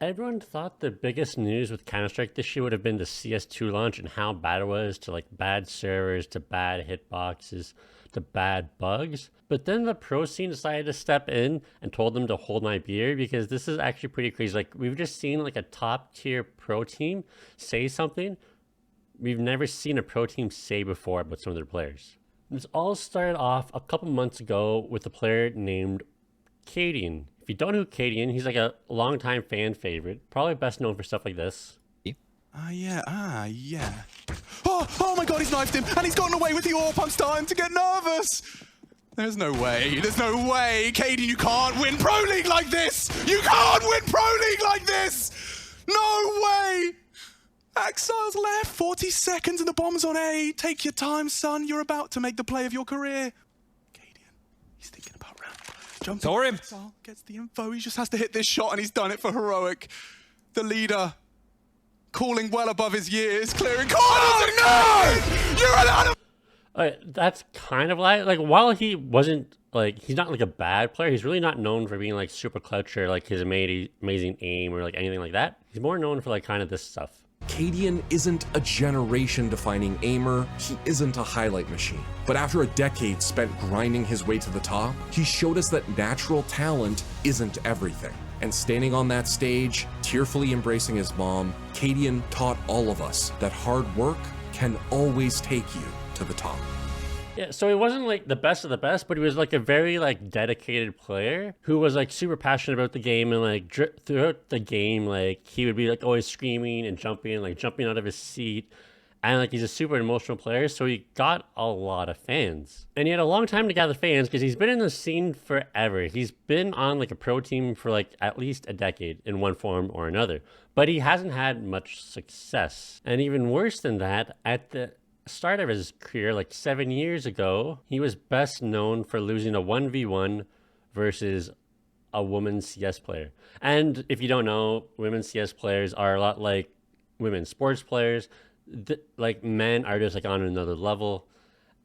Everyone thought the biggest news with Counter-Strike this year would have been the CS2 launch and how bad it was to like bad servers, to bad hitboxes, to bad bugs. But then the pro scene decided to step in and told them to hold my beer because this is actually pretty crazy. Like we've just seen like a top tier pro team say something we've never seen a pro team say before about some of their players. This all started off a couple months ago with a player named Cadian. If you don't know who Cadian, he's like a longtime fan favorite, probably best known for stuff like this. Yeah. Oh my god, he's knifed him, and he's gotten away with the AWP. I'm starting to get nervous. There's no way, Cadian, you can't win Pro League like this! You can't win Pro League like this! No way! Exile's left, 40 seconds and the bomb's on A. Take your time, son, you're about to make the play of your career. Cadian, he's thinking about ramp. Jumping. Saw him. Exile gets the info, he just has to hit this shot and he's done it for Heroic. The leader, calling well above his years, clearing corners. Oh no! You're out of... That's kind of like while he wasn't like, he's not like a bad player, he's really not known for being like super clutch or like his amazing aim or like anything like that. He's more known for like kind of this stuff. Cadian isn't a generation-defining aimer, he isn't a highlight machine. But after a decade spent grinding his way to the top, he showed us that natural talent isn't everything. And standing on that stage, tearfully embracing his mom, Cadian taught all of us that hard work can always take you to the top. Yeah, so he wasn't like the best of the best, but he was like a very like dedicated player who was like super passionate about the game, and like throughout the game, like he would be like always screaming and jumping out of his seat. And like he's a super emotional player, so he got a lot of fans. And he had a long time to gather fans because he's been in the scene forever. He's been on like a pro team for like at least a decade in one form or another. But he hasn't had much success. And even worse than that, at the start of his career, like 7 years ago, he was best known for losing a 1v1 versus a women's CS player. And if you don't know, women's CS players are a lot like women's sports players. Like men are just like on another level,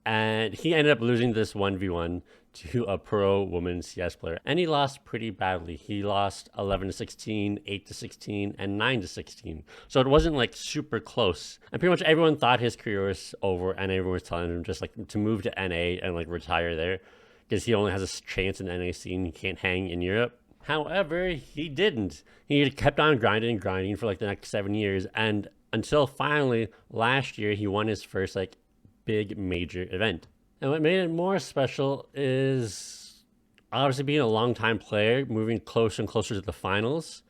and he ended up losing this 1v1 to a pro women's CS player, and he lost pretty badly. He lost 11-16, 8-16, and 9-16. So it wasn't like super close, and pretty much everyone thought his career was over, and everyone was telling him just like to move to NA and like retire there because he only has a chance in NA scene. He can't hang in Europe. However, he didn't. He kept on grinding for like the next 7 years, and until finally last year he won his first like big major event. And what made it more special is obviously being a long-time player, moving closer and closer to the finals.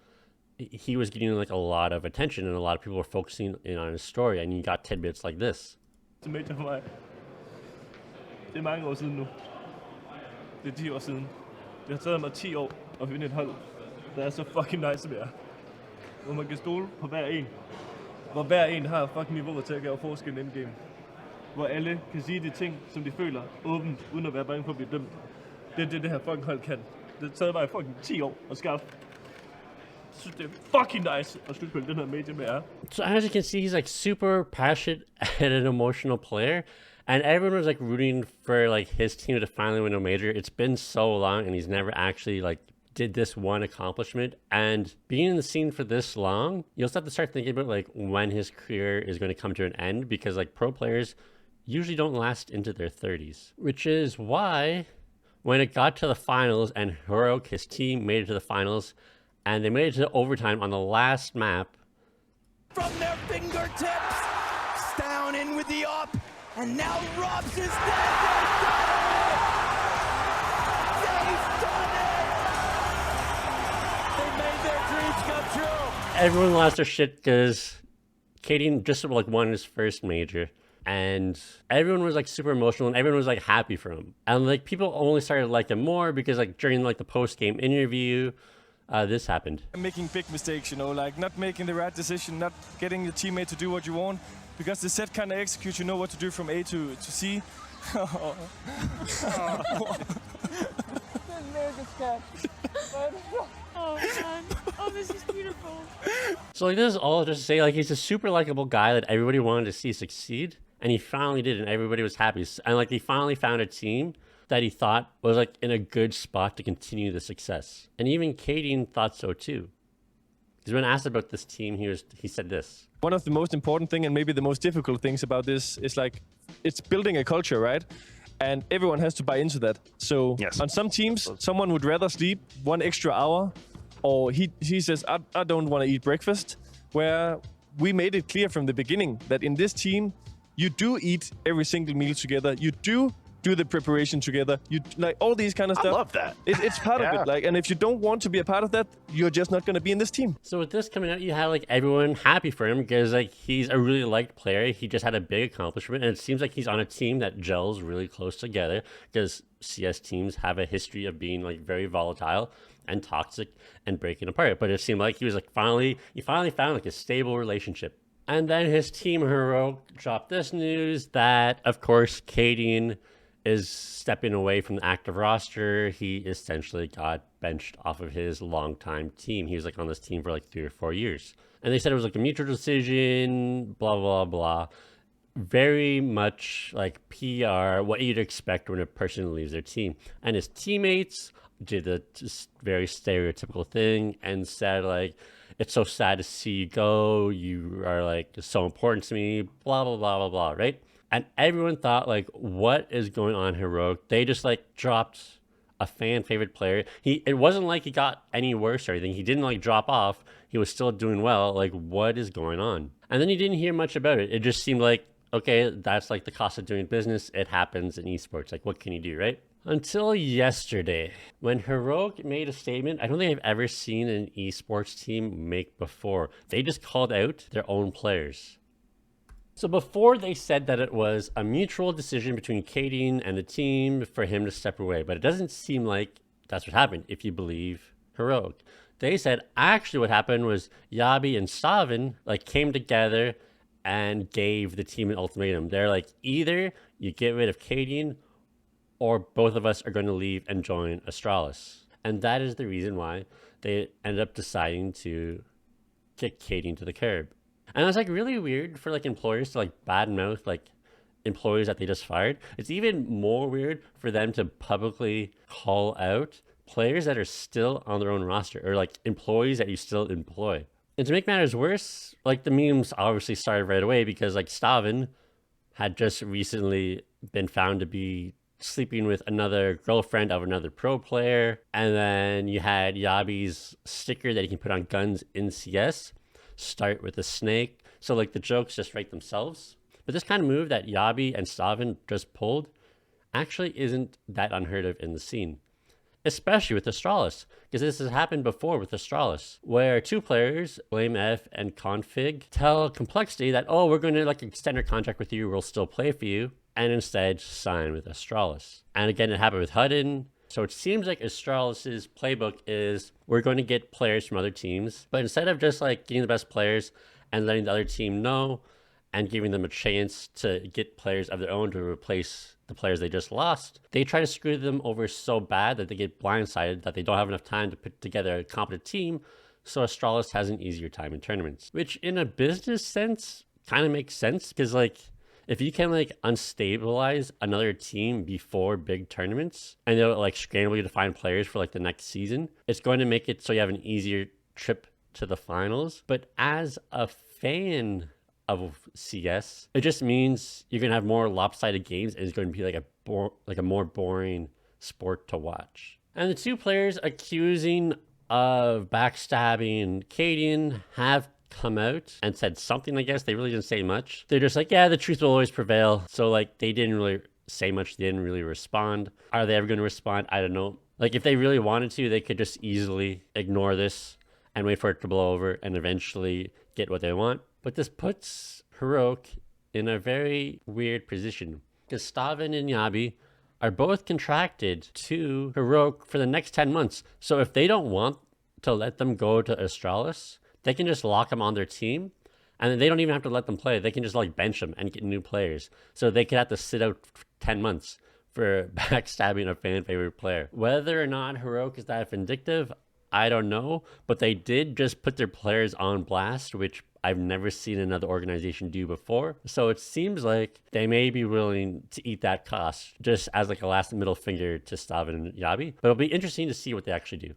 He was getting like a lot of attention, and a lot of people were focusing in on his story, and you got tidbits like this. Til medier for mig. Det er mange år siden nu. Det er 10 år siden. Det har taget mig 10 år at vinde et hold, der er så fucking nice som jeg er. Hvor man kan stole på hver en. Hvor hver en har fucking niveauet til at gøre forskellen endgame. Hvor alle kan sige de ting, som de føler åbent, uden at være bange for at blive dømt. Det er det her fucking hold kan. Det har taget mig fucking 10 år at skaffe. Jeg synes, det er fucking nice at slutspille den her medie med jer. So as you can see, he's like super passionate and an emotional player. And everyone was like rooting for like his team to finally win a major. It's been so long, and he's never actually like did this one accomplishment. And being in the scene for this long, you'll start to start thinking about like when his career is going to come to an end, because like pro players usually don't last into their 30s, which is why when it got to the finals and Heroic, his team, made it to the finals, and they made it to overtime on the last map. From their fingertips, down in with the up, and now Robs is dead. They've done it! They made their dreams come true. Everyone lost their shit because Cadian just like won his first major, and everyone was like super emotional, and everyone was like happy for him. And like people only started to like him more because like during like the post-game interview, this happened. Making big mistakes, you know, like not making the right decision, not getting your teammate to do what you want, because the set kind of executes, you know what to do from A to C. Oh man, oh this is beautiful. So like this is all just to say like he's a super likable guy that everybody wanted to see succeed, and he finally did, and everybody was happy. And like he finally found a team that he thought was like in a good spot to continue the success. And even Cadian thought so too. Because when asked about this team, he said this. One of the most important thing and maybe the most difficult things about this is like it's building a culture, right? And everyone has to buy into that. So on some teams, someone would rather sleep 1 extra hour, or he says, I don't want to eat breakfast. Where we made it clear from the beginning that in this team, you do eat every single meal together. You do the preparation together. You like all these kind of stuff. I love that. It's part of it. Like, and if you don't want to be a part of that, you're just not going to be in this team. So with this coming out, you had like everyone happy for him because like he's a really liked player. He just had a big accomplishment, and it seems like he's on a team that gels really close together because CS teams have a history of being like very volatile and toxic and breaking apart. But it seemed like he was like he finally found like a stable relationship. And then his team hero dropped this news that, of course, Cadian is stepping away from the active roster. He essentially got benched off of his longtime team. He was like on this team for like 3 or 4 years. And they said it was like a mutual decision, blah, blah, blah. Very much like PR, what you'd expect when a person leaves their team. And his teammates did a very stereotypical thing and said like, it's so sad to see you go. You are like so important to me, blah, blah, blah, blah, blah, right? And everyone thought like, what is going on, Heroic? They just like dropped a fan favorite player. It wasn't like he got any worse or anything. He didn't like drop off. He was still doing well. Like, what is going on? And then you didn't hear much about it. It just seemed like, okay, that's like the cost of doing business. It happens in esports. Like, what can you do, right? Until yesterday, when Heroic made a statement I don't think I've ever seen an esports team make before. They just called out their own players. So before they said that it was a mutual decision between Cadian and the team for him to step away, but it doesn't seem like that's what happened if you believe Heroic. They said actually what happened was Yabi and Savin like came together and gave the team an ultimatum. They're like, either you get rid of Cadian or both of us are going to leave and join Astralis. And that is the reason why they ended up deciding to kick Cadian to the curb. And it's like really weird for like employers to like badmouth like employees that they just fired. It's even more weird for them to publicly call out players that are still on their own roster or like employees that you still employ. And to make matters worse, like the memes obviously started right away because like Stavin had just recently been found to be sleeping with another girlfriend of another pro player. And then you had Yabi's sticker that you can put on guns in CS. Start with a snake. So like the jokes just write themselves. But this kind of move that Yabi and Stavin just pulled actually isn't that unheard of in the scene. Especially with Astralis, because this has happened before with Astralis, where 2 players, Blame F and Config, tell Complexity that, oh, we're going to like extend our contract with you, we'll still play for you, and instead sign with Astralis. And again, it happened with Hudden. So it seems like Astralis's playbook is we're going to get players from other teams, but instead of just like getting the best players and letting the other team know and giving them a chance to get players of their own to replace the players they just lost, they try to screw them over so bad that they get blindsided that they don't have enough time to put together a competent team. So Astralis has an easier time in tournaments, which in a business sense kind of makes sense because like, if you can like unstabilize another team before big tournaments and they'll like scramble you to find players for like the next season, it's going to make it so you have an easier trip to the finals. But as a fan of CS, it just means you're going to have more lopsided games and it's going to be like a more boring sport to watch. And the 2 players accusing of backstabbing Cadian have come out and said something. I guess they really didn't say much. They're just like, yeah, the truth will always prevail. So like they didn't really say much. They didn't really respond. Are they ever going to respond? I don't know. Like if they really wanted to, they could just easily ignore this and wait for it to blow over and eventually get what they want. But this puts Heroic in a very weird position because Stavin and Yabi are both contracted to Heroic for the next 10 months. So if they don't want to let them go to Astralis, they can just lock them on their team and then they don't even have to let them play. They can just like bench them and get new players. So they could have to sit out 10 months for backstabbing a fan favorite player. Whether or not Heroic is that vindictive, I don't know, but they did just put their players on blast, which I've never seen another organization do before. So it seems like they may be willing to eat that cost just as like a last middle finger to Stavin and Yabi. But it'll be interesting to see what they actually do.